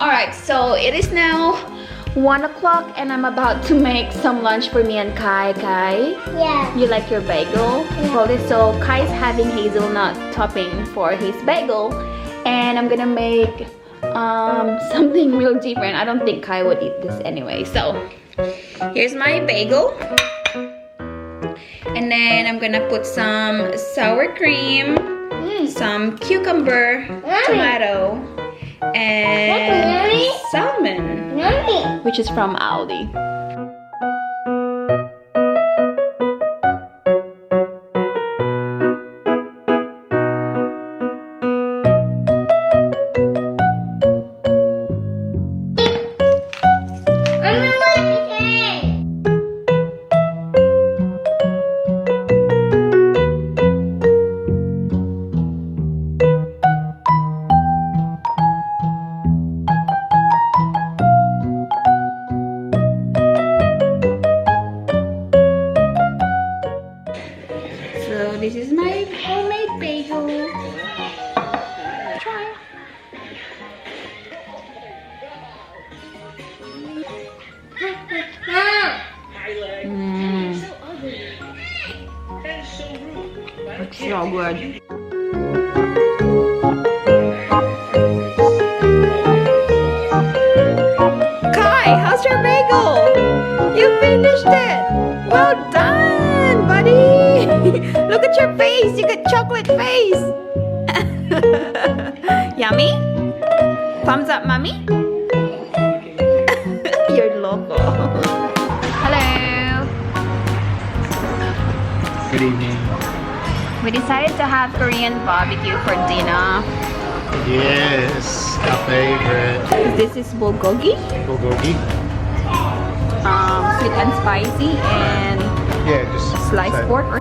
Alright, so it is now 1 o'clock and I'm about to make some lunch for me and Kai. Kai? Yeah. You like your bagel? Yeah. So Kai's having hazelnut topping for his bagel and I'm gonna make something real different. I don't think Kai would eat this anyway. So here's my bagel. And then I'm gonna put some sour cream, some cucumber, tomato, and salmon, which is from Aldi. This is my homemade bagel. Try. It's so good. Kai, how's your bagel? You finished it. Well done, buddy. Look at your face. You got chocolate face. Yummy? Thumbs up, mommy. You're loco. Hello. Good evening. We decided to have Korean barbecue for dinner. Yes, our favorite. This is bulgogi. Bulgogi. Sweet and spicy and Yeah, just sliced so- pork.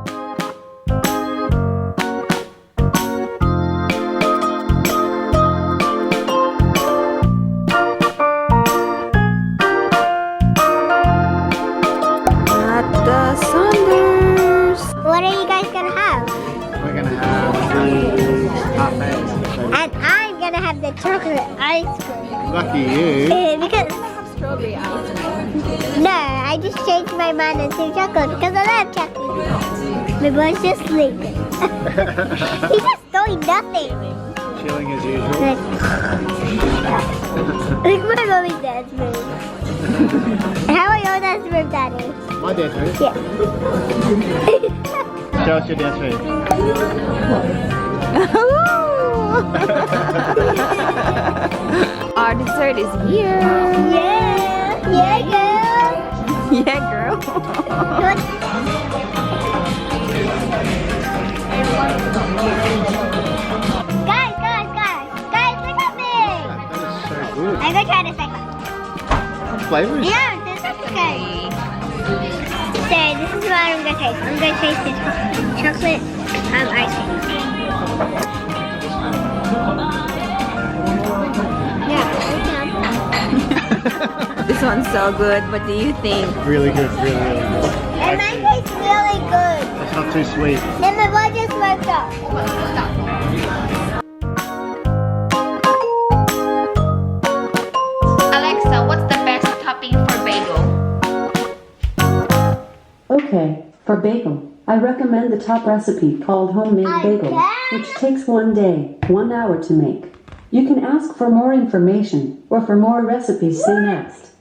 At the Saunders. What are you guys gonna have? We're gonna have parfaits. And I'm gonna have the chocolate ice cream. Lucky you. Because Strawberry ice cream. no, I just changed my mind and said chocolate because I love chocolate. My boy's just sleeping. He's just doing nothing. Chilling as usual. Like my mommy's dad's room. How are your dad's room, Daddy? My dance move. Yeah. Show us your dance move. Our dessert is here. Yeah. Yeah, girl. Yeah, girl. Guys, look at me. That is so good. I'm gonna try the second one. What flavors? Yeah, this is okay. So this is what I'm gonna taste. I'm gonna taste this one. Chocolate ice cream. Yeah, This one's so good. What do you think? Really good, really, really good. and mine tastes really good. Not too sweet. Then my boy just smoked up. Alexa, what's the best topping for bagel? Okay, for bagel, I recommend the top recipe called homemade bagel, which takes 1 day, 1 hour to make. You can ask for more information, or for more recipes say next.